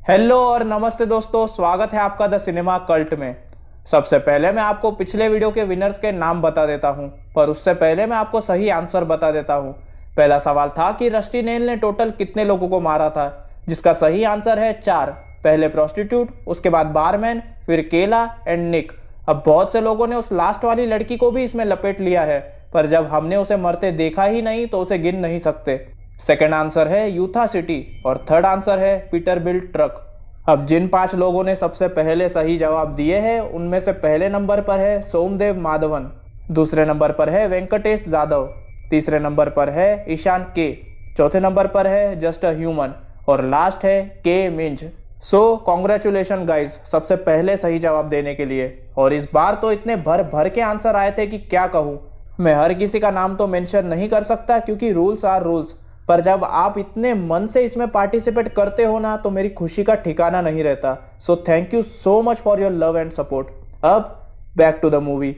Hello और नमस्ते दोस्तों, स्वागत है आपका द सिनेमा कल्ट में। सबसे पहले मैं आपको पिछले वीडियो के विनर्स के नाम बता देता हूं, पर उससे पहले मैं आपको सही आंसर बता देता हूं। पहला सवाल था कि रस्टी नेल ने टोटल कितने लोगों को मारा था, जिसका सही आंसर है 4। पहले प्रोस्टिट्यूट, उसके बाद बारमैन, फिर केला एंड निक। अब बहुत से लोगों ने उस लास्ट वाली लड़की को भी इसमें लपेट लिया है, पर जब हमने उसे मरते देखा ही नहीं तो उसे गिन नहीं सकते। सेकेंड आंसर है यूथा सिटी और थर्ड आंसर है पीटरबिल्ट ट्रक। अब जिन 5 लोगों ने सबसे पहले सही जवाब दिए हैं उनमें से पहले नंबर पर है सोमदेव माधवन, दूसरे नंबर पर है वेंकटेश जाधव, तीसरे नंबर पर है ईशान के, चौथे नंबर पर है जस्ट अ ह्यूमन और लास्ट है के मिंज। सो कॉन्ग्रेचुलेशन गाइज, सबसे पहले सही जवाब देने के लिए। और इस बार तो इतने भर भर के आंसर आए थे कि क्या कहूँ। मैं हर किसी का नाम तो मेंशन नहीं कर सकता क्योंकि रूल्स आर रूल्स, पर जब आप इतने मन से इसमें पार्टिसिपेट करते हो ना तो मेरी खुशी का ठिकाना नहीं रहता। So thank you so much for your love and support. अब back to the movie.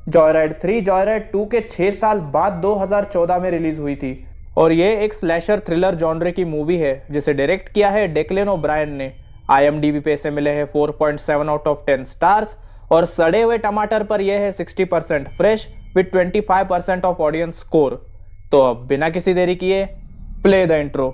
Joyride 3 joyride 2 के 6 साल बाद 2014 में रिलीज हुई थी और ये एक स्लैशर थ्रिलर जॉनरे की मूवी है जिसे डायरेक्ट किया है डेक्लेन ओब्रायन ने। IMDb पे इसे मिले हैं 4.7 आउट ऑफ 10 स्टार्स और सड़े हुए टमाटर पर यह है 60% fresh with 25% of audience score. तो अब बिना किसी देरी किए प्ले द इंट्रो।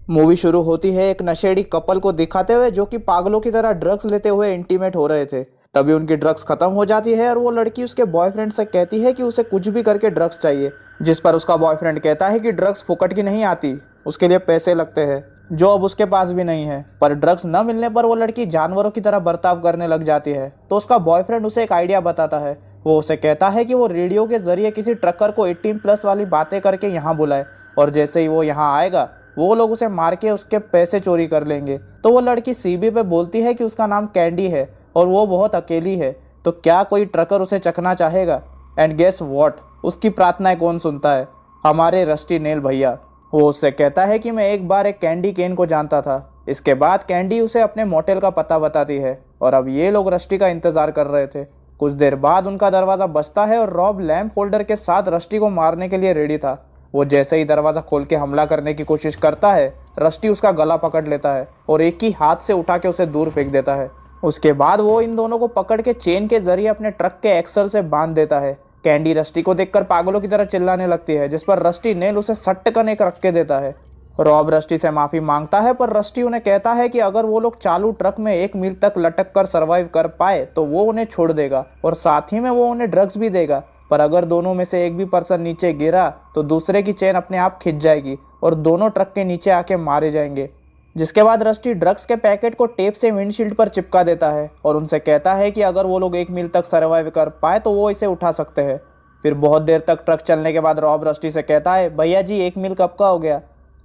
मूवी शुरू होती है एक नशेड़ी कपल को दिखाते हुए जो कि पागलों की तरह ड्रग्स लेते हुए इंटीमेट हो रहे थे। तभी उनकी ड्रग्स खत्म हो जाती है और वो लड़की उसके बॉयफ्रेंड से कहती है कि उसे कुछ भी करके ड्रग्स चाहिए, जिस पर उसका बॉयफ्रेंड कहता है कि ड्रग्स फुकट की नहीं आती, उसके लिए पैसे लगते हैं, जो अब उसके पास भी नहीं है। पर ड्रग्स न मिलने पर वो लड़की जानवरों की तरह बर्ताव करने लग जाती है। तो उसका बॉयफ्रेंड उसे एक आइडिया बताता है। वो उसे कहता है कि वो रेडियो के जरिए किसी ट्रकर को 18+ वाली बातें करके यहाँ बुलाए और जैसे ही वो यहाँ आएगा वो लोग उसे मार के उसके पैसे चोरी कर लेंगे। तो वो लड़की सीबी पे बोलती है कि उसका नाम कैंडी है और वो बहुत अकेली है, तो क्या कोई ट्रकर उसे चखना चाहेगा। एंड गेस व्हाट, उसकी प्रार्थनाएं कौन सुनता है? हमारे रस्टी नेल भैया। वो उससे कहता है कि मैं एक बार एक कैंडी केन को जानता था। इसके बाद कैंडी उसे अपने मोटेल का पता बताती है और अब ये लोग रस्टी का इंतजार कर रहे थे। कुछ देर बाद उनका दरवाज़ा बजता है और रॉब लैम्प होल्डर के साथ रस्टी को मारने के लिए रेडी था। वो जैसे ही दरवाज़ा खोल के हमला करने की कोशिश करता है, रस्टी उसका गला पकड़ लेता है और एक ही हाथ से उठा के उसे दूर फेंक देता है। उसके बाद वो इन दोनों को पकड़ के चेन के जरिए अपने ट्रक के एक्सल से बांध देता है। कैंडी रस्टी को देखकर पागलों की तरह चिल्लाने लगती है, जिस पर रस्टी नेल उसे सट्टकन एक रख के देता है। रॉब रस्टी से माफ़ी मांगता है, पर रस्टी उन्हें कहता है कि अगर वो लोग चालू ट्रक में 1 मील तक लटक कर सर्वाइव कर पाए तो वो उन्हें छोड़ देगा और साथ ही में वो उन्हें ड्रग्स भी देगा। पर अगर दोनों में से एक भी पर्सन नीचे गिरा तो दूसरे की चेन अपने आप खिंच जाएगी और दोनों ट्रक के नीचे आके मारे जाएंगे। जिसके बाद रस्टी ड्रग्स के पैकेट को टेप से विंडशील्ड पर चिपका देता है और उनसे कहता है कि अगर वो लोग 1 मील तक सर्वाइव कर पाए तो वो इसे उठा सकते हैं। फिर बहुत देर तक ट्रक चलने के बाद रॉब रस्टी से कहता है, भैया जी 1 मील कब का हो गया?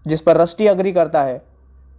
जिस पर रस्टी अग्री करता है।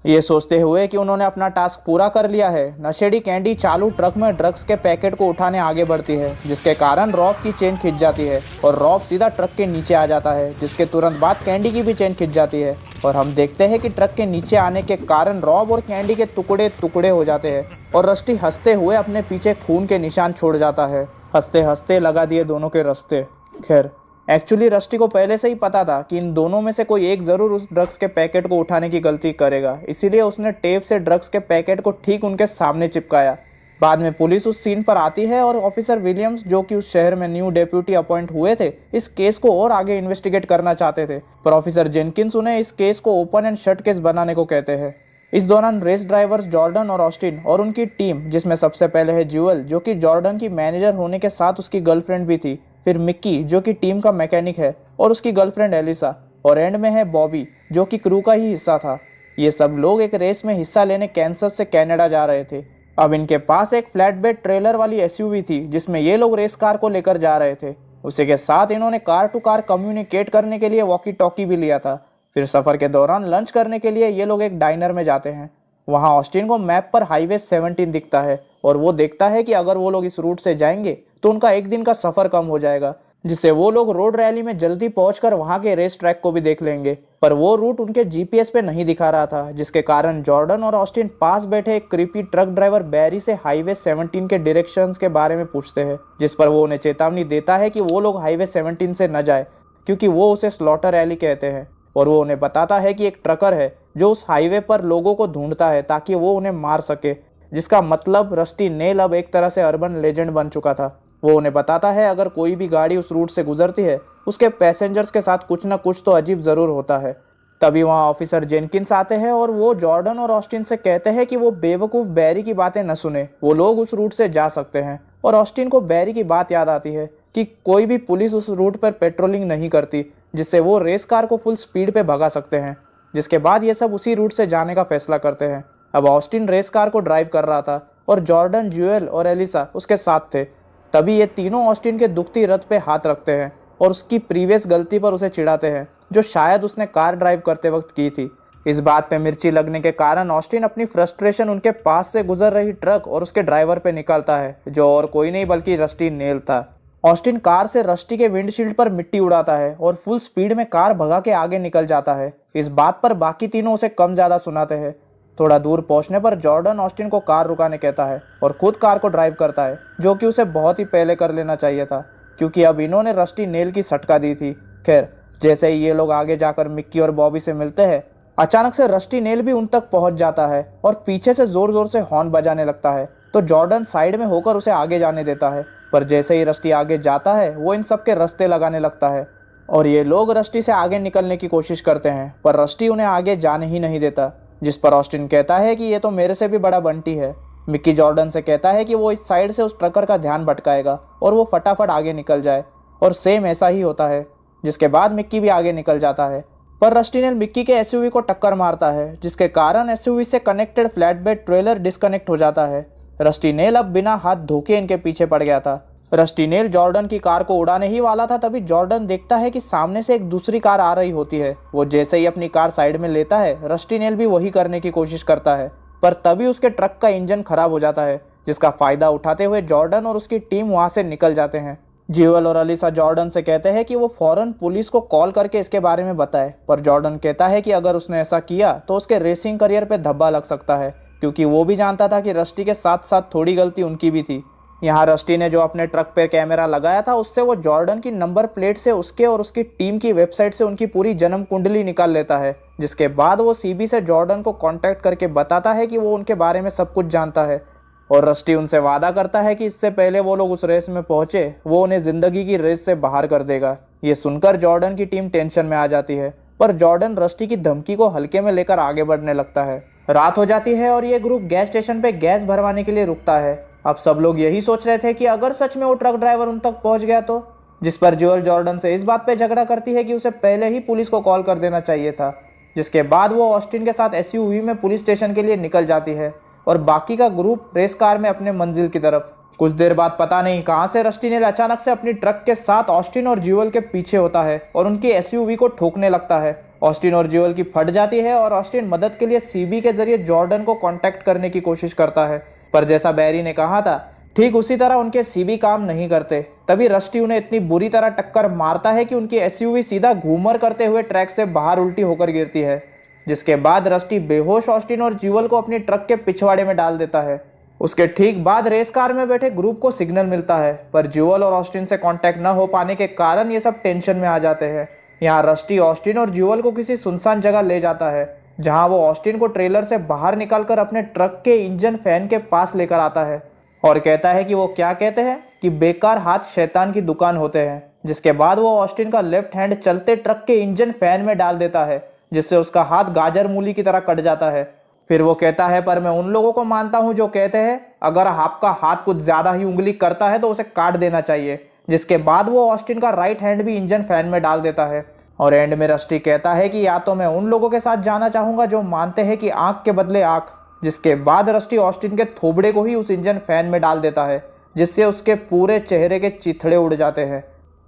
ये सोचते हुए कि उन्होंने अपना टास्क पूरा कर लिया है, नशेड़ी कैंडी चालू ट्रक में ड्रग्स के पैकेट को उठाने आगे बढ़ती है, जिसके कारण रॉब की चेन खिंच जाती है और रॉब सीधा ट्रक के नीचे आ जाता है, जिसके तुरंत बाद कैंडी की भी चेन खिंच जाती है और हम देखते हैं कि ट्रक के नीचे आने के कारण रॉब और कैंडी के टुकड़े टुकड़े हो जाते हैं और रस्टी हंसते हुए अपने पीछे खून के निशान छोड़ जाता है। हंसते हंसते लगा दिए दोनों के रास्ते। खैर, एक्चुअली रस्टी को पहले से ही पता था कि इन दोनों में से कोई एक ज़रूर उस ड्रग्स के पैकेट को उठाने की गलती करेगा, इसीलिए उसने टेप से ड्रग्स के पैकेट को ठीक उनके सामने चिपकाया। बाद में पुलिस उस सीन पर आती है और ऑफिसर विलियम्स, जो कि उस शहर में न्यू डेप्यूटी अपॉइंट हुए थे, इस केस को और आगे इन्वेस्टिगेट करना चाहते थे, पर ऑफिसर जेनकिंस उन्हें इस केस को ओपन एंड शट केस बनाने को कहते हैं। इस दौरान रेस ड्राइवर्स जॉर्डन और ऑस्टिन और उनकी टीम, जिसमें सबसे पहले है ज्यूअल, जो कि जॉर्डन की मैनेजर होने के साथ उसकी गर्लफ्रेंड भी थी, फिर मिक्की, जो कि टीम का मैकेनिक है और उसकी गर्लफ्रेंड एलिसा, और एंड में है बॉबी, जो कि क्रू का ही हिस्सा था। ये सब लोग एक रेस में हिस्सा लेने कैंसस से कनाडा जा रहे थे। अब इनके पास एक फ्लैटबेड ट्रेलर वाली SUV थी जिसमें ये लोग रेस कार को लेकर जा रहे थे। उसी के साथ इन्होंने कार टू कार कम्युनिकेट करने के लिए वॉकी टॉकी भी लिया था। फिर सफ़र के दौरान लंच करने के लिए ये लोग एक डाइनर में जाते हैं। वहाँ ऑस्टिन को मैप पर हाईवे 17 दिखता है और वो देखता है कि अगर वो लोग इस रूट से जाएंगे तो उनका 1 दिन का सफ़र कम हो जाएगा। जिससे वो लोग रोड रैली में जल्दी पहुंचकर वहां के रेस ट्रैक को भी देख लेंगे। पर वो रूट उनके जीपीएस पे नहीं दिखा रहा था, जिसके कारण जॉर्डन और ऑस्टिन पास बैठे एक क्रीपी ट्रक ड्राइवर बैरी से हाईवे 17 के डायरेक्शंस के बारे में पूछते हैं, जिस पर वो उन्हें चेतावनी देता है कि वो लोग हाईवे 17 से न जाए, क्योंकि वो उसे स्लॉटर रैली कहते हैं। और वो उन्हें बताता है कि एक ट्रकर है जो उस हाईवे पर लोगों को ढूंढता है ताकि वो उन्हें मार सके, जिसका मतलब रस्टी नेल अब एक तरह से अर्बन लेजेंड बन चुका था। वो उन्हें बताता है अगर कोई भी गाड़ी उस रूट से गुजरती है उसके पैसेंजर्स के साथ कुछ ना कुछ तो अजीब ज़रूर होता है। तभी वहाँ ऑफिसर जेनकिंस आते हैं और वो जॉर्डन और ऑस्टिन से कहते हैं कि वो बेवकूफ़ बैरी की बातें न सुने, वो लोग उस रूट से जा सकते हैं। और ऑस्टिन को बैरी की बात याद आती है कि कोई भी पुलिस उस रूट पर पेट्रोलिंग नहीं करती, जिससे वो रेस कार को फुल स्पीड पे भगा सकते हैं। जिसके बाद ये सब उसी रूट से जाने का फैसला करते हैं। अब ऑस्टिन रेस कार को ड्राइव कर रहा था और जॉर्डन, ज्यूएल और एलिसा उसके साथ थे। तभी ये तीनों ऑस्टिन के दुखती रथ पे हाथ रखते हैं और उसकी प्रीवियस गलती पर उसे चिढ़ाते हैं, जो शायद उसने कार ड्राइव करते वक्त की थी। इस बात पे मिर्ची लगने के कारण ऑस्टिन अपनी फ्रस्ट्रेशन उनके पास से गुजर रही ट्रक और उसके ड्राइवर पे निकालता है, जो और कोई नहीं बल्कि रस्टी नेल था। ऑस्टिन कार से रस्टी के विंडशील्ड पर मिट्टी उड़ाता है और फुल स्पीड में कार भगा के आगे निकल जाता है। इस बात पर बाकी तीनों उसे कम ज्यादा सुनाते हैं। थोड़ा दूर पहुंचने पर जॉर्डन ऑस्टिन को कार रुकाने कहता है और खुद कार को ड्राइव करता है, जो कि उसे बहुत ही पहले कर लेना चाहिए था, क्योंकि अब इन्होंने रस्टी नेल की सटका दी थी। खैर, जैसे ही ये लोग आगे जाकर मिक्की और बॉबी से मिलते हैं, अचानक से रस्टी नेल भी उन तक पहुंच जाता है और पीछे से जोर जोर से हॉर्न बजाने लगता है। तो जॉर्डन साइड में होकर उसे आगे जाने देता है, पर जैसे ही रस्टी आगे जाता है वो इन सब के रास्ते लगाने लगता है और ये लोग रस्टी से आगे निकलने की कोशिश करते हैं, पर रस्टी उन्हें आगे जाने ही नहीं देता। जिस पर ऑस्टिन कहता है कि ये तो मेरे से भी बड़ा बंटी है। मिक्की जॉर्डन से कहता है कि वो इस साइड से उस ट्रकर का ध्यान भटकाएगा और वो फटाफट आगे निकल जाए, और सेम ऐसा ही होता है। जिसके बाद मिक्की भी आगे निकल जाता है, पर रस्टी नेल मिक्की के एसयूवी को टक्कर मारता है, जिसके कारण एसयूवी से कनेक्टेड फ्लैटबेड ट्रेलर डिस्कनेक्ट हो जाता है। रस्टी नेल अब बिना हाथ धोके इनके पीछे पड़ गया था। रस्टी नेल जॉर्डन की कार को उड़ाने ही वाला था, तभी जॉर्डन देखता है कि सामने से एक दूसरी कार आ रही होती है। वो जैसे ही अपनी कार साइड में लेता है, रस्टी नेल भी वही करने की कोशिश करता है, पर तभी उसके ट्रक का इंजन खराब हो जाता है, जिसका फायदा उठाते हुए जॉर्डन और उसकी टीम वहां से निकल जाते हैं। ज्यूएल और एलिसा जॉर्डन से कहते हैं कि वो फौरन पुलिस को कॉल करके इसके बारे में बताए, पर जॉर्डन कहता है कि अगर उसने ऐसा किया तो उसके रेसिंग करियर पे धब्बा लग सकता है, क्योंकि वो भी जानता था कि रस्टी के साथ साथ थोड़ी गलती उनकी भी थी। यहाँ रस्टी ने जो अपने ट्रक पे कैमरा लगाया था, उससे वो जॉर्डन की नंबर प्लेट से उसके और उसकी टीम की वेबसाइट से उनकी पूरी जन्म कुंडली निकाल लेता है। जिसके बाद वो सीबी से जॉर्डन को कांटेक्ट करके बताता है कि वो उनके बारे में सब कुछ जानता है, और रस्टी उनसे वादा करता है कि इससे पहले वो लोग उस रेस में पहुंचे, वो उन्हें जिंदगी की रेस से बाहर कर देगा। ये सुनकर जॉर्डन की टीम टेंशन में आ जाती है, पर जॉर्डन रस्टी की धमकी को हल्के में लेकर आगे बढ़ने लगता है। रात हो जाती है और ये ग्रुप गैस स्टेशन पे गैस भरवाने के लिए रुकता है। अब सब लोग यही सोच रहे थे कि अगर सच में वो ट्रक ड्राइवर उन तक पहुंच गया तो, जिस पर ज्यूएल जॉर्डन से इस बात पे झगड़ा करती है कि उसे पहले ही पुलिस को कॉल कर देना चाहिए था। जिसके बाद वो ऑस्टिन के साथ एसयूवी में पुलिस स्टेशन के लिए निकल जाती है और बाकी का ग्रुप रेस कार में अपने मंजिल की तरफ। कुछ देर बाद पता नहीं कहां से रस्टी नेल अचानक से अपनी ट्रक के साथ ऑस्टिन और ज्यूएल के पीछे होता है और उनकी एसयूवी को ठोकने लगता है। ऑस्टिन और ज्यूएल की फट जाती है और ऑस्टिन मदद के लिए सीबी के जरिए जॉर्डन को कांटेक्ट करने की कोशिश करता है, पर जैसा बैरी ने कहा था ठीक उसी तरह उनके सीबी काम नहीं करते। तभी रस्टी उन्हें इतनी बुरी तरह टक्कर मारता है कि उनकी एसयूवी सीधा घूमर करते हुए ट्रैक से बाहर उल्टी होकर गिरती है। जिसके बाद रस्टी बेहोश ऑस्टिन और ज्यूएल को अपनी ट्रक के पिछवाड़े में डाल देता है। उसके ठीक बाद रेस कार में बैठे ग्रुप को सिग्नल मिलता है, पर ज्यूएल और ऑस्टिन से कांटेक्ट न हो पाने के कारण ये सब टेंशन में आ जाते हैं। यहाँ रस्टी ऑस्टिन और ज्यूएल को किसी सुनसान जगह ले जाता है, जहाँ वो ऑस्टिन को ट्रेलर से बाहर निकालकर अपने ट्रक के इंजन फैन के पास लेकर आता है और कहता है कि वो क्या कहते हैं कि बेकार हाथ शैतान की दुकान होते हैं। जिसके बाद वो ऑस्टिन का लेफ्ट हैंड चलते ट्रक के इंजन फैन में डाल देता है, जिससे उसका हाथ गाजर मूली की तरह कट जाता है। फिर वो कहता है, पर मैं उन लोगों को मानता हूं जो कहते हैं अगर आपका हाथ कुछ ज्यादा ही उंगली करता है तो उसे काट देना चाहिए। जिसके बाद वो ऑस्टिन का राइट हैंड भी इंजन फैन में डाल देता है और एंड में रस्टी कहता है कि या तो मैं उन लोगों के साथ जाना चाहूंगा जो मानते हैं कि आंख के बदले आंख। जिसके बाद रस्टी ऑस्टिन के थोबड़े को ही उस इंजन फैन में डाल देता है, जिससे उसके पूरे चेहरे के चिथड़े उड़ जाते हैं।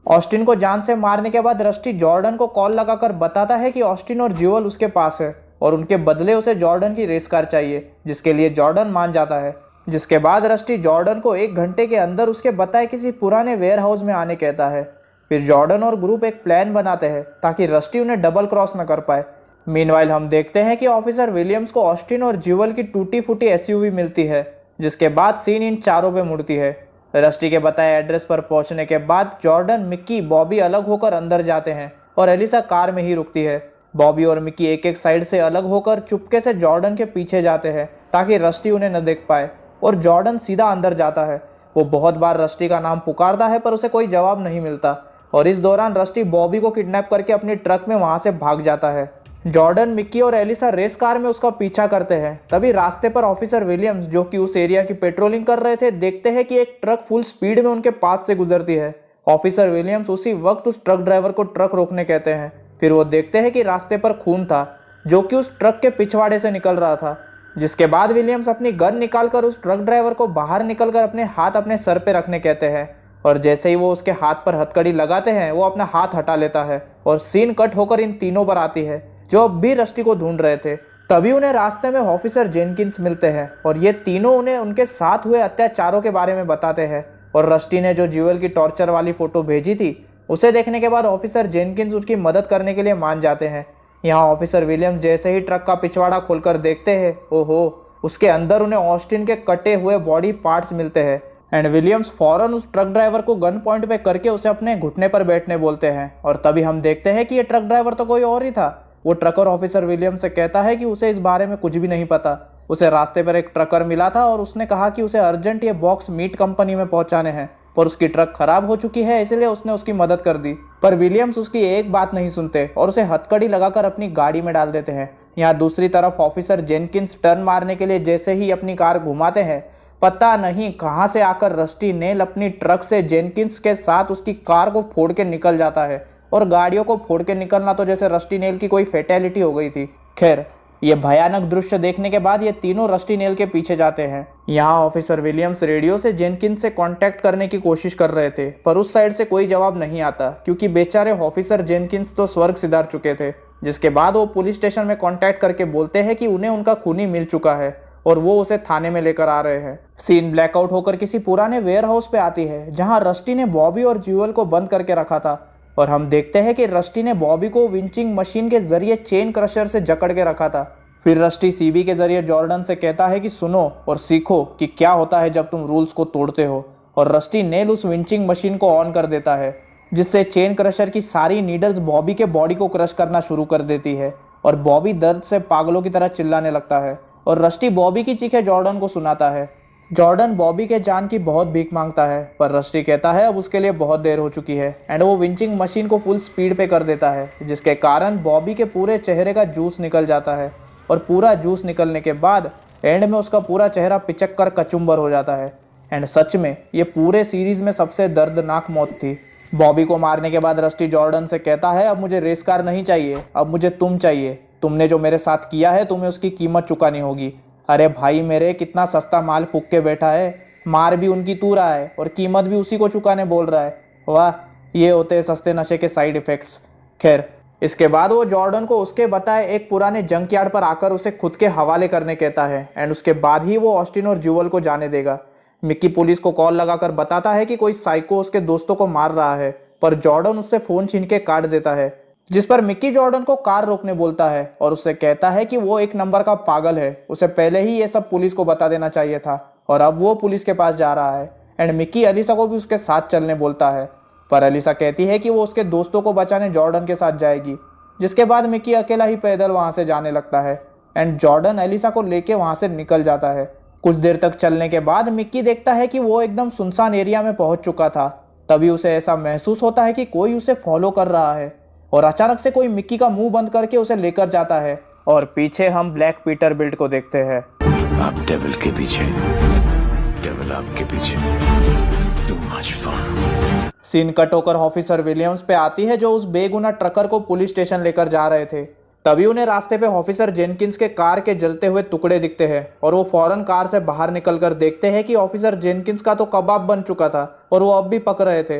ऑस्टिन को जान से मारने के बाद रस्टी जॉर्डन को कॉल लगाकर बताता है कि ऑस्टिन और ज्यूएल उसके पास है और उनके बदले उसे जॉर्डन की रेस कार चाहिए, जिसके लिए जॉर्डन मान जाता है। जिसके बाद रस्टी जॉर्डन को 1 घंटे के अंदर उसके बताए किसी पुराने वेयर हाउस में आने कहता है। फिर जॉर्डन और ग्रुप एक प्लान बनाते हैं ताकि रस्टी उन्हें डबल क्रॉस न कर पाए। मीनवाइल हम देखते हैं कि ऑफिसर विलियम्स को ऑस्टिन और ज्यूअल की टूटी फूटी एसयूवी मिलती है, जिसके बाद सीन इन चारों पे मुड़ती है। रस्टी के बताए एड्रेस पर पहुंचने के बाद जॉर्डन, मिक्की, बॉबी अलग होकर अंदर जाते हैं और एलिसा कार में ही रुकती है। बॉबी और मिक्की एक एक साइड से अलग होकर चुपके से जॉर्डन के पीछे जाते हैं ताकि रस्टी उन्हें न देख पाए, और जॉर्डन सीधा अंदर जाता है। वो बहुत बार रस्टी का नाम पुकारता है पर उसे कोई जवाब नहीं मिलता, और इस दौरान रस्टी बॉबी को किडनैप करके अपनी ट्रक में वहां से भाग जाता है। जॉर्डन, मिक्की और एलिसा रेस कार में उसका पीछा करते हैं। तभी रास्ते पर ऑफिसर विलियम्स, जो कि उस एरिया की पेट्रोलिंग कर रहे थे, देखते हैं कि एक ट्रक फुल स्पीड में उनके पास से गुजरती है। ऑफिसर विलियम्स उसी वक्त उस ट्रक ड्राइवर को ट्रक रोकने कहते हैं। फिर वो देखते हैं कि रास्ते पर खून था, जो कि उस ट्रक के पिछवाड़े से निकल रहा था, जिसके बाद विलियम्स अपनी गन निकालकर उस ट्रक ड्राइवर को बाहर निकलकर अपने हाथ अपने सर पे रखने कहते हैं, और जैसे ही वो उसके हाथ पर हथकड़ी लगाते हैं वो अपना हाथ हटा लेता है, और सीन कट होकर इन तीनों पर आती है जो अब भी रस्टी को ढूंढ रहे थे। तभी उन्हें रास्ते में ऑफिसर जेनकिंस मिलते हैं और ये तीनों उन्हें उनके साथ हुए अत्याचारों के बारे में बताते हैं, और रस्टी ने जो ज्यूअल की टॉर्चर वाली फोटो भेजी थी उसे देखने के बाद ऑफिसर जेनकिंस उसकी मदद करने के लिए मान जाते हैं। यहाँ ऑफिसर विलियम्स जैसे ही ट्रक का पिछवाड़ा खोलकर देखते हैं, ओहो, उसके अंदर उन्हें ऑस्टिन के कटे हुए बॉडी पार्ट्स मिलते हैं। एंड विलियम्स फौरन उस ट्रक ड्राइवर को गन पॉइंट पे करके उसे अपने घुटने पर बैठने बोलते हैं, और तभी हम देखते हैं कि ये ट्रक ड्राइवर तो कोई और ही था। वो ट्रकर ऑफिसर विलियम्स से कहता है कि उसे इस बारे में कुछ भी नहीं पता। उसे रास्ते पर एक ट्रकर मिला था और उसने कहा कि उसे अर्जेंट ये बॉक्स मीट कंपनी में पहुंचाने हैं, पर उसकी ट्रक खराब हो चुकी है, इसलिए उसने उसकी मदद कर दी। पर विलियम्स उसकी एक बात नहीं सुनते और उसे हथकड़ी लगाकर अपनी गाड़ी में डाल देते हैं। यहाँ दूसरी तरफ ऑफिसर जेनकिंस टर्न मारने के लिए जैसे ही अपनी कार घुमाते हैं, पता नहीं कहां से आकर रस्टी नेल अपनी ट्रक से जेनकिंस के साथ उसकी कार को फोड़ के निकल जाता है, और गाड़ियों को फोड़ के निकलना तो जैसे रस्टी नेल की कोई फेटेलिटी हो गई थी। खैर, ये भयानक दृश्य देखने के बाद ये तीनों रस्टी नेल के पीछे जाते हैं। यहाँ ऑफिसर विलियम्स रेडियो से जेनकिंस से कांटेक्ट करने की कोशिश कर रहे थे, पर उस साइड से कोई जवाब नहीं आता, क्योंकि बेचारे ऑफिसर जेनकिंस तो स्वर्ग सिधार चुके थे। जिसके बाद वो पुलिस स्टेशन में कांटेक्ट करके बोलते हैं कि उन्हें उनका खूनी मिल चुका है और वो उसे थाने में लेकर आ रहे हैं। सीन ब्लैकआउट होकर किसी पुराने वेयर हाउस पे आती है, जहाँ रस्टी ने बॉबी और ज्यूअल को बंद करके रखा था, और हम देखते हैं कि रस्टी ने बॉबी को विंचिंग मशीन के जरिए चेन क्रशर से जकड़ के रखा था। फिर रस्टी सीबी के जरिए जॉर्डन से कहता है कि सुनो और सीखो कि क्या होता है जब तुम रूल्स को तोड़ते हो, और रस्टी नेल उस विंचिंग मशीन को ऑन कर देता है, जिससे चेन क्रशर की सारी नीडल्स बॉबी के बॉडी को क्रश करना शुरू कर देती है, और बॉबी दर्द से पागलों की तरह चिल्लाने लगता है, और रस्टी बॉबी की चीखें जॉर्डन को सुनाता है। जॉर्डन बॉबी के जान की बहुत भीख मांगता है, पर रस्टी कहता है अब उसके लिए बहुत देर हो चुकी है, एंड वो विंचिंग मशीन को फुल स्पीड पे कर देता है, जिसके कारण बॉबी के पूरे चेहरे का जूस निकल जाता है, और पूरा जूस निकलने के बाद एंड में उसका पूरा चेहरा पिचक कर कचुम्बर हो जाता है। एंड सच में ये पूरे सीरीज में सबसे दर्दनाक मौत थी। बॉबी को मारने के बाद रस्टी जॉर्डन से कहता है अब मुझे रेस कार नहीं चाहिए, अब मुझे तुम चाहिए। तुमने जो मेरे साथ किया है तुम्हें उसकी कीमत चुकानी होगी। अरे भाई मेरे, कितना सस्ता माल फूक के बैठा है, मार भी उनकी तू रहा है और कीमत भी उसी को चुकाने बोल रहा है। वाह, ये होते हैं सस्ते नशे के साइड इफेक्ट्स। खैर, इसके बाद वो जॉर्डन को उसके बताए एक पुराने जंक यार्ड पर आकर उसे खुद के हवाले करने कहता है, एंड उसके बाद ही वो ऑस्टिन और ज्यूअल को जाने देगा। मिक्की पुलिस को कॉल लगाकर बताता है कि कोई साइको उसके दोस्तों को मार रहा है, पर जॉर्डन उससे फोन छीन के काट देता है, जिस पर मिक्की जॉर्डन को कार रोकने बोलता है और उससे कहता है कि वो एक नंबर का पागल है, उसे पहले ही ये सब पुलिस को बता देना चाहिए था, और अब वो पुलिस के पास जा रहा है। एंड मिक्की एलिसा को भी उसके साथ चलने बोलता है, पर एलिसा कहती है कि वो उसके दोस्तों को बचाने जॉर्डन के साथ जाएगी, जिसके बाद मिक्की अकेला ही पैदल वहां से जाने लगता है, एंड जॉर्डन एलिसा को लेके वहां से निकल जाता है। कुछ देर तक चलने के बाद मिक्की देखता है कि वो एकदम सुनसान एरिया में पहुंच चुका था। तभी उसे ऐसा महसूस होता है कि कोई उसे फॉलो कर रहा है, और अचानक से कोई मिक्की का मुंह बंद करके उसे लेकर जाता है, और पीछे हम ब्लैक पीटर बिल्ट को देखते हैं। आप डेविल के पीछे, डेविल आपके पीछे। Too much fun. Scene cut होकर ऑफिसर विलियम्स पे आती है, जो उस बेगुनाह ट्रकर को पुलिस स्टेशन लेकर जा रहे थे। तभी उन्हें रास्ते पे ऑफिसर जेनकिंस के कार के जलते हुए टुकड़े दिखते हैं, और वो फौरन कार से बाहर निकलकर देखते हैं कि ऑफिसर जेनकिंस का तो कबाब बन चुका था और वो अब भी पक रहे थे।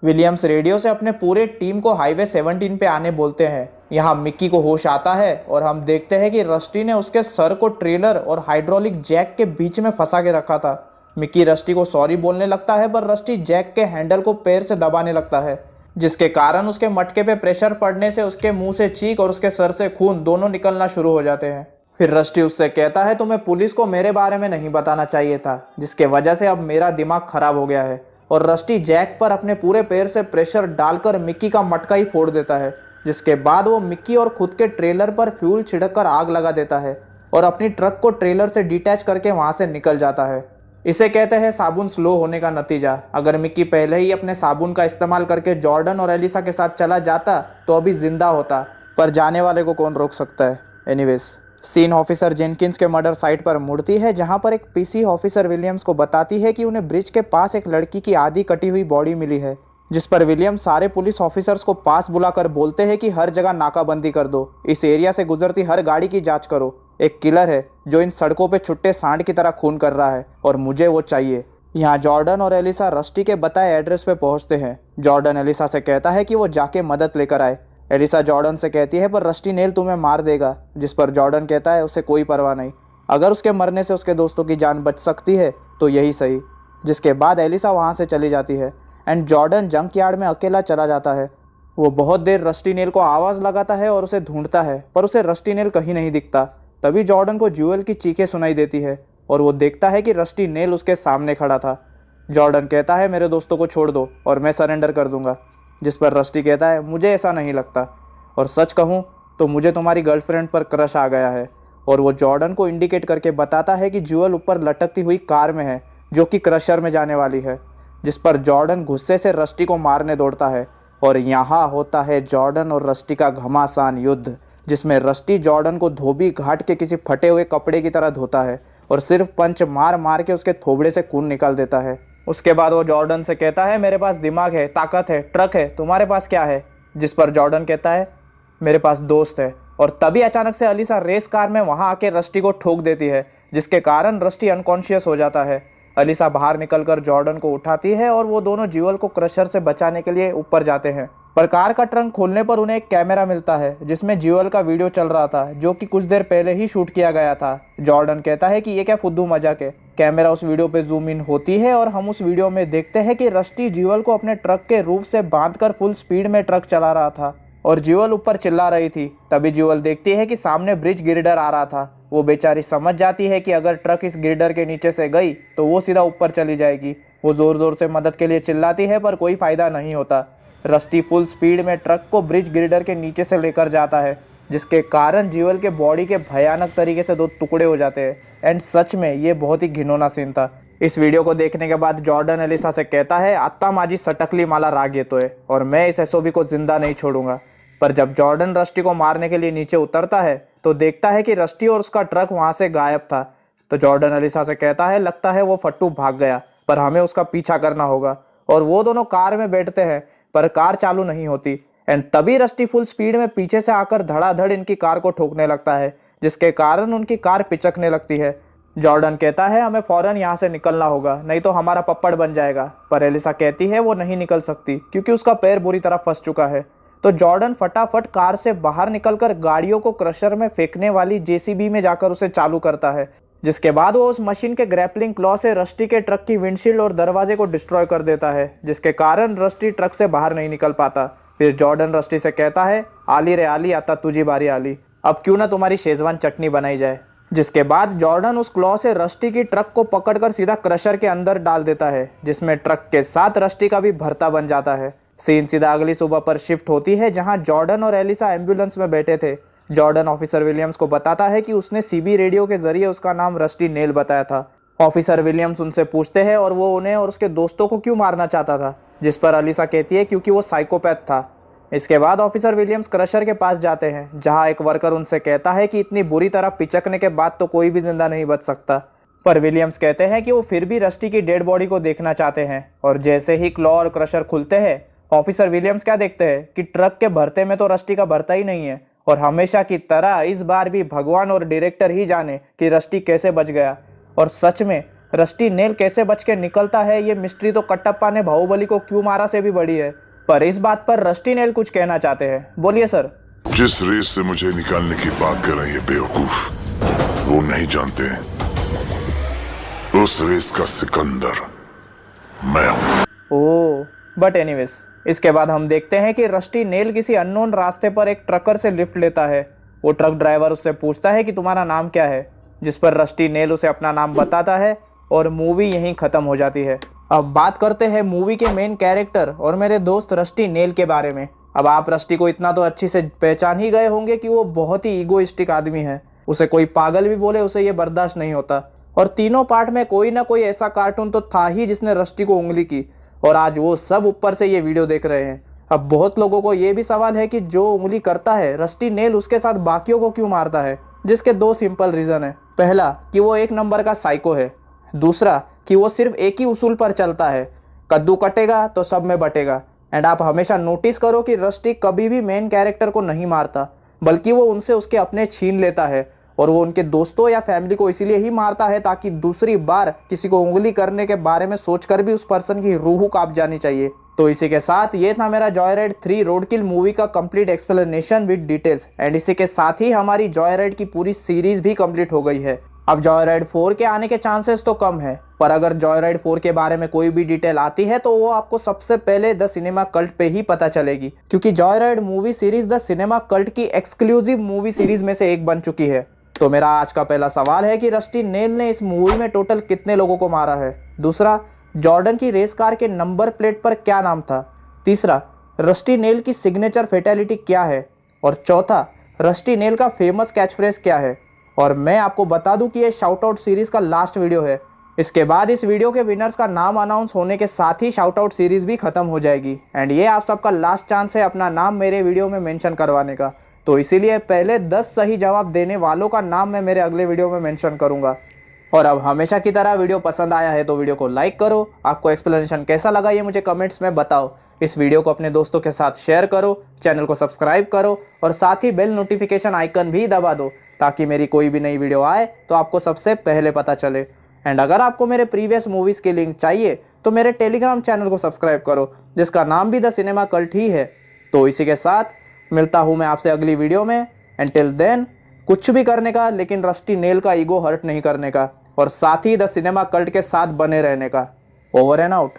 विलियम्स रेडियो से अपने पूरे टीम को हाईवे 17 पे आने बोलते हैं। यहाँ मिक्की को होश आता है और हम देखते हैं कि रस्टी ने उसके सर को ट्रेलर और हाइड्रोलिक जैक के बीच में फंसा के रखा था। मिक्की रस्टी को सॉरी बोलने लगता है, पर रस्टी जैक के हैंडल को पैर से दबाने लगता है। जिसके कारण उसके मटके पे प्रेशर पड़ने से उसके मुंह से चीख और उसके सर से खून दोनों निकलना शुरू हो जाते हैं। फिर रस्टी उससे कहता है तुम्हें पुलिस को मेरे बारे में नहीं बताना चाहिए था, जिसके वजह से अब मेरा दिमाग खराब हो गया है। और रस्टी जैक पर अपने पूरे पैर से प्रेशर डालकर मिक्की का मटका ही फोड़ देता है, जिसके बाद वो मिक्की और खुद के ट्रेलर पर फ्यूल छिड़क कर आग लगा देता है और अपनी ट्रक को ट्रेलर से डिटैच करके वहाँ से निकल जाता है। इसे कहते हैं साबुन स्लो होने का नतीजा। अगर मिक्की पहले ही अपने साबुन का इस्तेमाल करके जॉर्डन और एलिसा के साथ चला जाता तो अभी जिंदा होता, पर जाने वाले को कौन रोक सकता है। एनीवेज, सीन ऑफिसर जेनकिंस के मर्डर साइट पर मुड़ती है, जहां पर एक पीसी ऑफिसर विलियम्स को बताती है कि उन्हें ब्रिज के पास एक लड़की की आधी कटी हुई बॉडी मिली है, जिस पर विलियम सारे पुलिस ऑफिसर्स को पास बुलाकर बोलते हैं कि हर जगह नाकाबंदी कर दो, इस एरिया से गुजरती हर गाड़ी की जांच करो। एक किलर है जो इन सड़कों पे छुट्टे सांड की तरह खून कर रहा है और मुझे वो चाहिए। यहाँ जॉर्डन और एलिसा रस्टी के बताए एड्रेस पे पहुंचते हैं। जॉर्डन एलिसा से कहता है कि वो जाके मदद लेकर आए। एलिसा जॉर्डन से कहती है पर रस्टी नेल तुम्हें मार देगा, जिस पर जॉर्डन कहता है उसे कोई परवाह नहीं, अगर उसके मरने से उसके दोस्तों की जान बच सकती है तो यही सही। जिसके बाद एलिसा वहाँ से चली जाती है एंड जॉर्डन जंक यार्ड में अकेला चला जाता है। वो बहुत देर रस्टी नेल को आवाज़ लगाता है और उसे ढूंढता है, पर उसे रस्टी नेल कहीं नहीं दिखता। तभी जॉर्डन को ज्यूअल की चीखें सुनाई देती है और वो देखता है कि रस्टी नेल उसके सामने खड़ा था। जॉर्डन कहता है मेरे दोस्तों को छोड़ दो और मैं सरेंडर कर दूंगा, जिस पर रस्टी कहता है मुझे ऐसा नहीं लगता, और सच कहूँ तो मुझे तुम्हारी गर्लफ्रेंड पर क्रश आ गया है। और वो जॉर्डन को इंडिकेट करके बताता है कि ज्यूअल ऊपर लटकती हुई कार में है जो कि क्रशर में जाने वाली है, जिस पर जॉर्डन गुस्से से रस्टी को मारने दौड़ता है। और यहाँ होता है जॉर्डन और रस्टी का घमासान युद्ध, जिसमें रस्टी जॉर्डन को धोबी घाट के किसी फटे हुए कपड़े की तरह धोता है और सिर्फ पंच मार मार के उसके थोबड़े से खून निकाल देता है। उसके बाद वो जॉर्डन से कहता है मेरे पास दिमाग है, ताकत है, ट्रक है, तुम्हारे पास क्या है? जिस पर जॉर्डन कहता है मेरे पास दोस्त है। और तभी अचानक से एलिसा रेस कार में वहाँ आके रस्टी को ठोक देती है, जिसके कारण रस्टी अनकॉन्शियस हो जाता है। एलिसा बाहर निकलकर जॉर्डन को उठाती है और वो दोनों ज्यूअल को क्रशर से बचाने के लिए ऊपर जाते हैं। पर कार का ट्रंक खोलने पर उन्हें एक कैमरा मिलता है जिसमें ज्यूअल का वीडियो चल रहा था, जो कि कुछ देर पहले ही शूट किया गया था। जॉर्डन कहता है कि ये क्या फुद्दू मजाक है। कैमरा उस वीडियो पे जूम इन होती है और हम उस वीडियो में देखते हैं कि रस्टी ज्यूअल को अपने ट्रक के रूफ से बांधकर फुल स्पीड में ट्रक चला रहा था और ज्यूअल ऊपर चिल्ला रही थी। तभी ज्यूअल देखती है कि सामने ब्रिज गिरडर आ रहा था। वो बेचारी समझ जाती है कि अगर ट्रक इस गिरडर के नीचे से गई तो वो सीधा ऊपर चली जाएगी। वो जोर जोर से मदद के लिए चिल्लाती है पर कोई फायदा नहीं होता। रस्टी फुल स्पीड में ट्रक को ब्रिज गिरडर के नीचे से लेकर जाता है, जिसके कारण ज्यूअल के बॉडी के भयानक तरीके से दो टुकड़े हो जाते हैं। एंड सच में ये बहुत ही घिनौना सीन था। इस वीडियो को देखने के बाद जॉर्डन एलिसा से कहता है आत्ता माजी सटकली माला राग येतो है और मैं इस एसओबी को जिंदा नहीं छोड़ूंगा। पर जब जॉर्डन रस्टी को मारने के लिए नीचे उतरता है तो देखता है कि रस्टी और उसका ट्रक वहां से गायब था। तो जॉर्डन एलिसा से कहता है लगता है वो फट्टू भाग गया, पर हमें उसका पीछा करना होगा। और वो दोनों कार में बैठते हैं पर कार चालू नहीं होती। एंड तभी रस्टी फुल स्पीड में पीछे से आकर धड़ाधड़ इनकी कार को ठोकने लगता है, जिसके कारण उनकी कार पिचकने लगती है। जॉर्डन कहता है हमें फौरन यहाँ से निकलना होगा, नहीं तो हमारा पप्पड़ बन जाएगा। पर एलिसा कहती है वो नहीं निकल सकती क्योंकि उसका पैर बुरी तरह फंस चुका है। तो जॉर्डन फटाफट कार से बाहर निकलकर गाड़ियों को क्रशर में फेंकने वाली जेसीबी में जाकर उसे चालू करता है, जिसके बाद वो उस मशीन के ग्रैपलिंग क्लॉ से रस्टी के ट्रक की विंडशील्ड और दरवाजे को डिस्ट्रॉय कर देता है, जिसके कारण रस्टी ट्रक से बाहर नहीं निकल पाता। फिर जॉर्डन रस्टी से कहता है आली रे आली, आता तुझी बारी आली, अब क्यों ना तुम्हारी शेजवान चटनी बनाई जाए। जिसके बाद जॉर्डन उस क्लॉ से रस्टी की ट्रक को पकड़कर सीधा क्रशर के अंदर डाल देता है, जिसमें ट्रक के साथ रस्टी का भी भरता बन जाता है। सीन सीधा अगली सुबह पर शिफ्ट होती है, जहां जॉर्डन और एलिसा एम्बुलेंस में बैठे थे। जॉर्डन ऑफिसर विलियम्स को बताता है कि उसने सीबी रेडियो के जरिए उसका नाम रस्टी नेल बताया था। ऑफिसर विलियम्स उनसे पूछते हैं और वो उन्हें और उसके दोस्तों को क्यों मारना चाहता था, जिस पर एलिसा कहती है क्योंकि वो साइकोपैथ था। इसके बाद ऑफिसर विलियम्स क्रशर के पास जाते हैं, जहां एक वर्कर उनसे कहता है कि इतनी बुरी तरह पिचकने के बाद तो कोई भी जिंदा नहीं बच सकता। पर विलियम्स कहते हैं कि वो फिर भी रस्टी की डेड बॉडी को देखना चाहते हैं। और जैसे ही क्लॉ और क्रशर खुलते हैं, ऑफिसर विलियम्स क्या देखते हैं कि ट्रक के भरते में तो रस्टी का भरता ही नहीं है। और हमेशा की तरह इस बार भी भगवान और डायरेक्टर ही जाने कि रस्टी कैसे बच गया। और सच में रस्टी नेल कैसे बच के निकलता है, ये मिस्ट्री तो कटप्पा ने बाहुबली को क्यों मारा से भी बड़ी है। पर इस बात पर रस्टी नेल कुछ कहना चाहते हैं, बोलिए सर। जिस रेस से मुझे निकालने की बात कर रहे हैं बेवकूफ, वो नहीं जानते उस रेस का सिकंदर मैं हूं। ओह, बट एनीवेज इसके बाद हम देखते हैं कि रस्टी नेल किसी अननोन रास्ते पर एक ट्रकर से लिफ्ट लेता है। वो ट्रक ड्राइवर उससे पूछता है कि तुम्हारा नाम क्या है, जिस पर रस्टी नेल उसे अपना नाम बताता है और मूवी यहीं ख़त्म हो जाती है। अब बात करते हैं मूवी के मेन कैरेक्टर और मेरे दोस्त रस्टी नेल के बारे में। अब आप रस्टी को इतना तो अच्छी से पहचान ही गए होंगे कि वो बहुत ही ईगोइस्टिक आदमी है। उसे कोई पागल भी बोले उसे ये बर्दाश्त नहीं होता। और तीनों पार्ट में कोई ना कोई ऐसा कार्टून तो था ही जिसने रस्टी को उंगली की, और आज वो सब ऊपर से ये वीडियो देख रहे हैं। अब बहुत लोगों को ये भी सवाल है कि जो उंगली करता है रस्टी नेल, उसके साथ बाकियों को क्यों मारता है, जिसके दो सिंपल रीज़न है। पहला कि वो एक नंबर का साइको है, दूसरा कि वो सिर्फ एक ही उसूल पर चलता है, कद्दू कटेगा तो सब में बटेगा। एंड आप हमेशा नोटिस करो कि रस्टी कभी भी मेन कैरेक्टर को नहीं मारता, बल्कि वो उनसे उसके अपने छीन लेता है, और वो उनके दोस्तों या फैमिली को इसीलिए ही मारता है ताकि दूसरी बार किसी को उंगली करने के बारे में सोचकर भी उस पर्सन की रूह कांप जानी चाहिए। तो इसी के साथ ये था मेरा जॉयराइड 3 रोडकिल मूवी का complete explanation with details. And इसी के साथ ही हमारी जॉयराइड की पूरी सीरीज भी कंप्लीट हो गई है। अब जॉयराइड 4 के आने के चांसेस तो कम है, पर अगर जॉयराइड 4 के बारे में कोई भी डिटेल आती है तो वो आपको सबसे पहले द सिनेमा कल्ट पे ही पता चलेगी, क्योंकि joyride movie series the cinema cult की एक्सक्लूसिव मूवी सीरीज में से एक बन चुकी है। तो मेरा आज का पहला सवाल है कि रस्टी नेल ने इस मूवी में टोटल कितने लोगों को मारा है। दूसरा, जॉर्डन की रेस कार के नंबर प्लेट पर क्या नाम था। तीसरा, रस्टी नेल की सिग्नेचर फेटेलिटी क्या है। और चौथा, रस्टी नेल का फेमस कैच फ्रेज क्या है। और मैं आपको बता दूं कि ये शाउट आउट सीरीज का लास्ट वीडियो है। इसके बाद इस वीडियो के विनर्स का नाम अनाउंस होने के साथ ही शाउट आउट सीरीज भी खत्म हो जाएगी। एंड ये आप सबका लास्ट चांस है अपना नाम मेरे वीडियो में मेंशन करवाने का। तो इसीलिए पहले 10 सही जवाब देने वालों का नाम मैं मेरे अगले वीडियो में मेंशन करूंगा। और अब हमेशा की तरह वीडियो पसंद आया है तो वीडियो को लाइक करो। आपको एक्सप्लेनेशन कैसा लगा ये मुझे कमेंट्स में बताओ। इस वीडियो को अपने दोस्तों के साथ शेयर करो, चैनल को सब्सक्राइब करो और साथ ही बेल नोटिफिकेशन आइकन भी दबा दो, ताकि मेरी कोई भी नई वीडियो आए तो आपको सबसे पहले पता चले। एंड अगर आपको मेरे प्रीवियस मूवीज़ की लिंक चाहिए तो मेरे टेलीग्राम चैनल को सब्सक्राइब करो, जिसका नाम भी द सिनेमा कल्ट ही है। तो इसी के साथ मिलता हूँ मैं आपसे अगली वीडियो में। एंड टिल देन कुछ भी करने का, लेकिन रस्टी नेल का ईगो हर्ट नहीं करने का, और साथ ही द सिनेमा कल्ट के साथ बने रहने का। Over and out.